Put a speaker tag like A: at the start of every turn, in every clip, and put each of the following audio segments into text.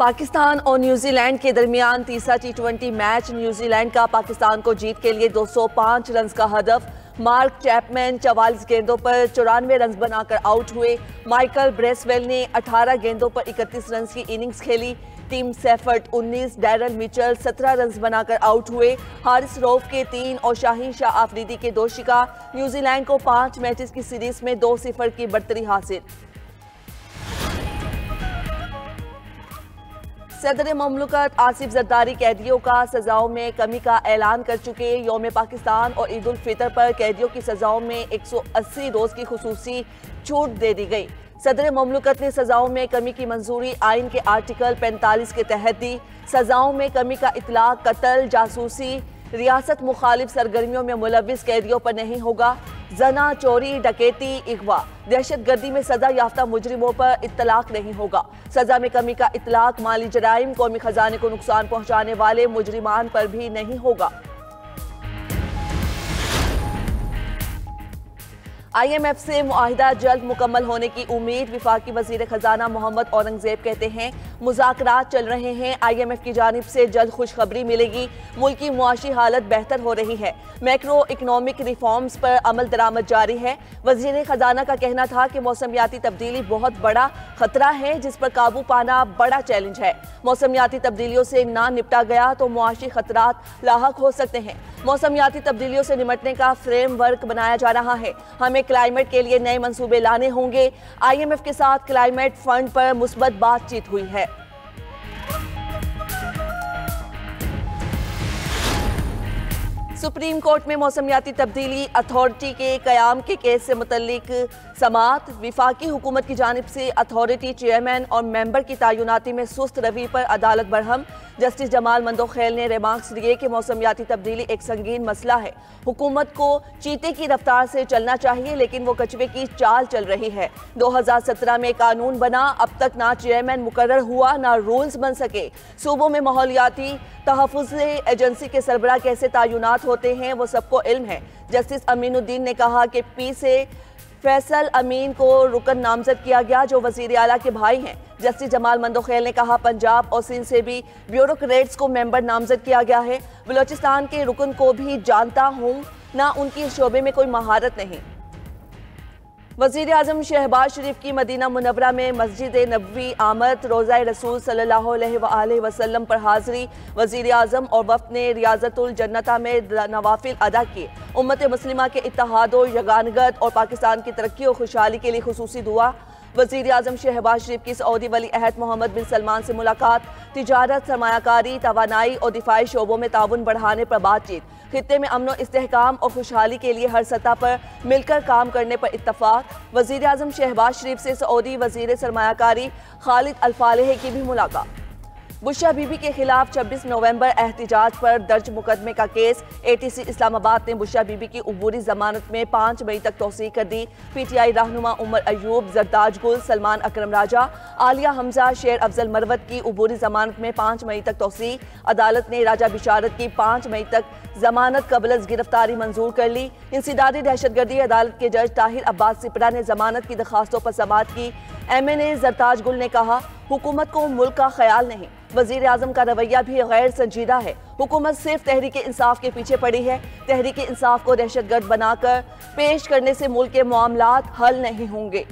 A: पाकिस्तान और न्यूजीलैंड के दरमियान तीसरा T20 मैच। न्यूजीलैंड का पाकिस्तान को जीत के लिए 205 रन का हदफ। मार्क चैपमैन 44 गेंदों पर 94 रन बनाकर आउट हुए। माइकल ब्रेसवेल ने 18 गेंदों पर 31 रन की इनिंग्स खेली। Team Seifert 19, Daryl Mitchell 17 run बनाकर आउट हुए। हारिस रऊफ के 3 और शाहीन शाह आफरीदी के 2 शिकार। न्यूजीलैंड को 5 मैचेस की सीरीज में 2-0 की बढ़तरी हासिल। सदर ममलकत आसिफ जरदारी कैदियों का सजाओं में कमी का ऐलान कर चुके। यौम पाकिस्तान और ईद उल फितर पर कैदियों की सजाओं में 180 रोज की खुसूसी छूट दे दी गई। सदर ममलकत ने सजाओं में कमी की मंजूरी आइन के आर्टिकल 45 के तहत दी। सजाओं में कमी का इतलाक कत्ल, जासूसी, रियासत मुखालिफ सरगर्मियों में मुलविस कैदियों पर नहीं होगा। जना, चोरी, डकैती, अगवा, दहशतगर्दी में सजा याफ्ता मुजरिमों पर इतलाक नहीं होगा। सजा में कमी का इतलाक माली जराइम, कौमी खजाने को नुकसान पहुंचाने वाले मुजरिमान पर भी नहीं होगा। IMF से मुआहिदा जल्द मुकम्मल होने की उम्मीद। वफाकी वजीर खजाना मोहम्मद औरंगजेब कहते हैं मुज़ाकरात चल रहे हैं। IMF की जानिब से जल्द खुशखबरी मिलेगी। मुल्क की मुआशी हालत बेहतर हो रही है। मैक्रो इकनॉमिक रिफॉर्म्स पर अमल दरामद जारी है। वजीर खजाना का कहना था कि मौसमियाती तब्दीली बहुत बड़ा खतरा है जिस पर काबू पाना बड़ा चैलेंज है। मौसमियाती तब्दीलियों से ना निपटा गया तो मुआशी खतरात लाहक हो सकते हैं। मौसमियाती तब्दीलियों से निपटने का फ्रेमवर्क बनाया जा रहा है। हमें क्लाइमेट के लिए नए मंसूबे लाने होंगे। IMF के साथ क्लाइमेट फंड पर मुस्बत बातचीत हुई है। सुप्रीम कोर्ट में मौसमियाती तब्दीली अथॉरिटी के कयाम के केस से मुतल्लिक समाअत। विफाकी हुकूमत की जानिब से अथॉरिटी चेयरमैन और मेंबर की तैनाती में सुस्त रवि पर अदालत बरहम। जस्टिस जमाल मंदोखेल ने रिमार्क्स दिए कि मौसमियाती तब्दीली एक संगीन मसला है। हुकूमत को चीते की रफ्तार से चलना चाहिए लेकिन वो कछुए की चाल चल रही है। 2017 में कानून बना, अब तक ना चेयरमैन मुकर्रर हुआ ना रूल्स बन सके। सूबों में माहौलियाती तहफ़्फ़ुज़ एजेंसी के सरबराह कैसे तैनात होते हैं वो सबको इल्म है। जस्टिस अमीनुद्दीन ने कहा कि पी से फैसल अमीन को रुकन नामजद किया गया जो वज़ीर आला के भाई हैं। जस्टिस जमाल मंदोखेल ने कहा पंजाब और सिंध से भी ब्यूरोक्रेट्स को मेंबर नामजद किया गया है। बलोचिस्तान के रुकन को भी जानता हूँ, ना उनकी इस शोबे में कोई महारत नहीं। वज़ीर आज़म शहबाज शरीफ की मदीना मुनव्वरा में मस्जिद नबवी आमद। रोज़ा रसूल सल्लल्लाहु अलैहि वसल्लम पर हाज़री। वज़ीर आज़म और वफ़द ने रियाज़तुल जन्नता में नवाफिल अदा किए। उम्मत मुस्लिमा के इत्तेहादो यगानगत और पाकिस्तान की तरक्की और खुशहाली के लिए खुसूसी दुआ। वज़ीर आज़म शहबाज शरीफ की सऊदी वली अहद मोहम्मद बिन सलमान से मुलाकात। तिजारत, सरमायाकारी, तवानाई और दिफाई शोबों में ताउन बढ़ाने पर बातचीत। खित्ते में अमन, इस्तेहकाम और खुशहाली के लिए हर सतह पर मिलकर काम करने पर इत्तफाक। वज़ीर आज़म शहबाज शरीफ से सऊदी वज़ीर सरमायाकारी खालिद अल फालेह की भी मुलाकात। बुशरा बीबी के खिलाफ 26 नवंबर एहतिजाज पर दर्ज मुकदमे का केस। ATC इस्लामाबाद ने बुशरा बीबी की उबूरी जमानत में 5 मई तक तौसीह कर दी। PTI रहनुमा उमर अयूब, जरदाज गुल, सलमान अकरम राजा, आलिया हमजा, शेर अफजल मरवत की उबूरी जमानत में 5 मई तक तौसीह। अदालत ने राजा बिशारत की 5 मई तक जमानत कबल गिरफ्तारी मंजूर कर ली। इंसिदादी दहशतगर्दी अदालत के जज ताहिर अब्बास सिपरा ने जमानत की दरखास्तों पर समाअत की। MNA जरदाज गुल ने कहा हुकूमत को मुल्क का ख्याल नहीं। वज़ीर आज़म का रवैया भी गैर संजीदा है। हुकूमत सिर्फ तहरीक इंसाफ के पीछे पड़ी है। तहरीक इंसाफ को दहशतगर्द बनाकर पेश करने से मुल्क के मामलात हल नहीं होंगे।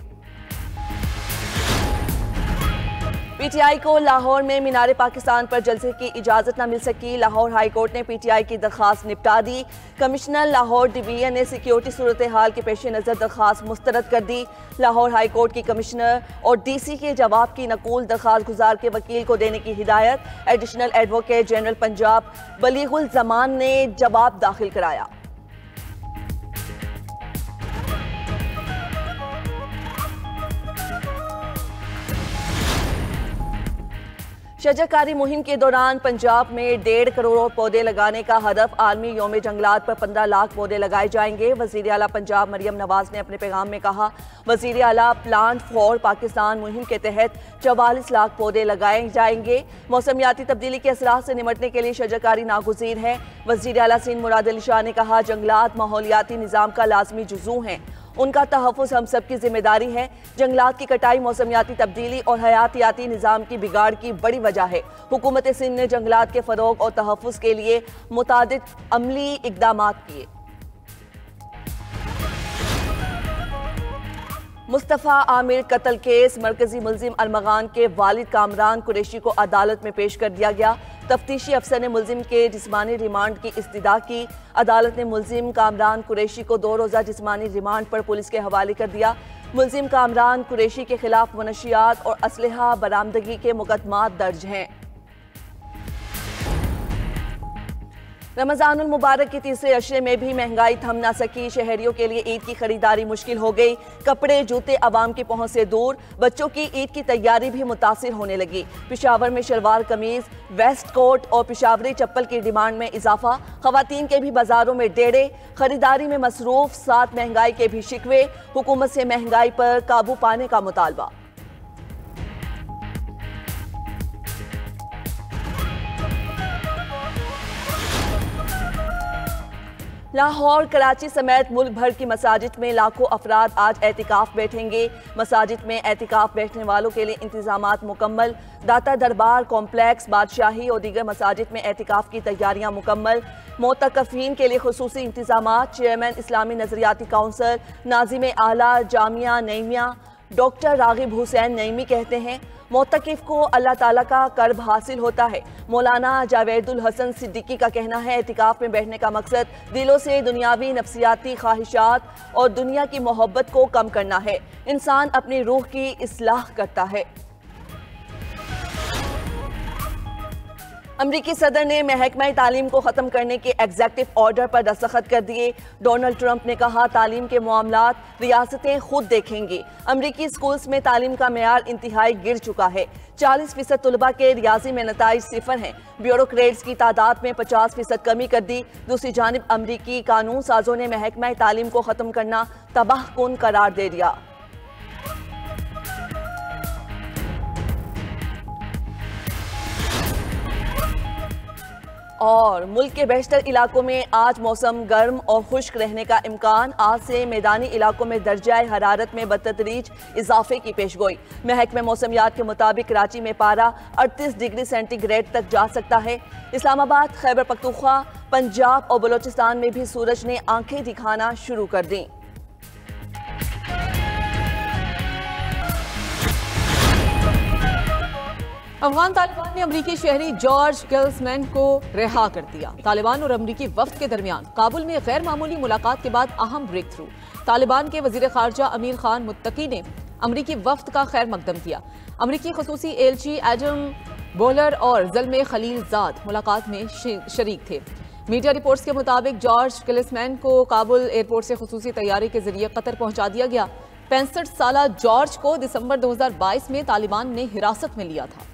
A: PTI को लाहौर में मीनार पाकिस्तान पर जलसे की इजाज़त न मिल सकी। लाहौर हाई कोर्ट ने PTI की दरख्वास्त निपटा दी। कमिश्नर लाहौर डिवीजन ने सिक्योरिटी सूरत हाल के पेश नज़र दरख्वास्त मुस्तरद कर दी। लाहौर हाई कोर्ट की कमिश्नर और DC के जवाब की नकूल दरख्वास्त गुजार के वकील को देने की हिदायत। Additional advocate general Punjab Baligul Zaman ने जवाब दाखिल कराया। शजरकारी मुहिम के दौरान पंजाब में 1.5 करोड़ पौधे लगाने का हदफ। आलमी यौम जंगलात पर 15 लाख पौधे लगाए जाएंगे। वज़ीर आला पंजाब मरियम नवाज ने अपने पैगाम में कहा वज़ीर आला प्लांट फॉर पाकिस्तान मुहिम के तहत 44 लाख पौधे लगाए जाएंगे। मौसमियाती तब्दीली के असरात से निपटने के लिए शजरकारी नागुज़ीर है। वज़ीर आला सिंध मुराद अली शाह ने कहा जंगलात माहौलियाती निज़ाम का लाजमी जुज़ू हैं उनका तहफ़्फ़ुज़ हम सब की जिम्मेदारी है। जंगलात की कटाई मौसमियाती तब्दीली और हयातियाती निज़ाम की बिगाड़ की बड़ी वजह है। हुकूमत सिंध ने जंगलात के फ़रोग़ और तहफ़्फ़ुज़ के लिए मुतादिद अमली इक़दामात किए। मुस्तफ़ा आमिर कत्ल केस मरकजी मुल्जिम अरमगान के वालिद कामरान कुरैशी को अदालत में पेश कर दिया गया। तफ्तीशी अफसर ने मुल्जिम के जिस्मानी रिमांड की इस्तदा की। अदालत ने मुल्जिम कामरान कुरैशी को 2 रोज़ा जिस्मानी रिमांड पर पुलिस के हवाले कर दिया। मुल्जिम कामरान कुरैशी के खिलाफ मनशियात और असलहा बरामदगी के मुकदमात दर्ज हैं। रमज़ानुल मुबारक के तीसरे अशरे में भी महंगाई थम न सकी। शहरियों के लिए ईद की खरीदारी मुश्किल हो गई। कपड़े जूते आवाम की पहुंच से दूर। बच्चों की ईद की तैयारी भी मुतासिर होने लगी। पेशावर में शलवार कमीज, वेस्ट कोट और पेशावरी चप्पल की डिमांड में इजाफा। खवातीन के भी बाजारों में डेरे। खरीदारी में मसरूफ, साथ महंगाई के भी शिकवे। हुकूमत से महंगाई पर काबू पाने का मुतालबा। लाहौर, कराची समेत मुल्क भर की मसाजिद में लाखों अफराद आज एतिकाफ बैठेंगे। मसाजिद में एतिकाफ बैठने वालों के लिए इंतजामात मुकम्मल। दाता दरबार कॉम्प्लेक्स, बादशाही और दीगर मसाजिद में एतिकाफ की तैयारियां मुकम्मल। मोतकफीन के लिए खुसूसी इंतजामात। चेयरमैन इस्लामी नजरियाती काउंसिल नाज़िम आला जामिया नईमिया डॉक्टर रागिब हुसैन नईमी कहते हैं, मोतकिफ को अल्लाह ताला का कर्ब हासिल होता है। मौलाना जावेदुल हसन सिद्दीकी का कहना है, एतिकाफ में बैठने का मकसद दिलों से दुनियावी नफ्सियाती ख्वाहिशात और दुनिया की मोहब्बत को कम करना है। इंसान अपनी रूह की इस्लाह करता है। अमरीकी सदर ने महकमा तालीम को ख़त्म करने के एग्जेक्टिव ऑर्डर पर दस्तखत कर दिए। डोनाल्ड ट्रंप ने कहा, तालीम के मामलात रियासतें खुद देखेंगी। अमरीकी स्कूल्स में तालीम का मेयार इंतहाई गिर चुका है। 40% तलबा के रियाजी में नताइज सिफर हैं। ब्यूरोक्रेट्स की तादाद में 50% कमी कर दी। दूसरी जानिब अमरीकी कानून साजों ने महकमा तालीम को ख़त्म करना तबाहकुन करार दे दिया। और मुल्क के बेशतर इलाकों में आज मौसम गर्म और खुश्क रहने का इम्कान। आज से मैदानी इलाकों में दर्जाए हरारत में बतदरीज इजाफे की पेशगोई। महकमे मौसमियात के मुताबिक कराची में पारा 38 डिग्री सेंटीग्रेड तक जा सकता है। इस्लामाबाद, खैबर पख्तूनख्वा, पंजाब और बलोचिस्तान में भी सूरज ने आंखें दिखाना शुरू कर दी।
B: अफगान तालिबान ने अमरीकी शहरी जॉर्ज गिल्समैन को रिहा कर दिया। तालिबान और अमरीकी वफ्द के दरमियान काबुल में गैर मामूली मुलाकात के बाद अहम ब्रेक थ्रू। तालिबान के वजीर खारजा अमीर खान मुत्तकी ने अमरीकी वफ्द का खैर मकदम किया। अमरीकी खसूसी एलची एडम बोलर और ज़ल्मे खलीलजाद मुलाकात में शरीक थे। मीडिया रिपोर्ट्स के मुताबिक जॉर्ज गिल्समैन को काबुल एयरपोर्ट से खसूसी तैयारी के जरिए कतर पहुंचा दिया गया। 65 साला जॉर्ज को दिसंबर 2022 में तालिबान ने हिरासत में लिया था।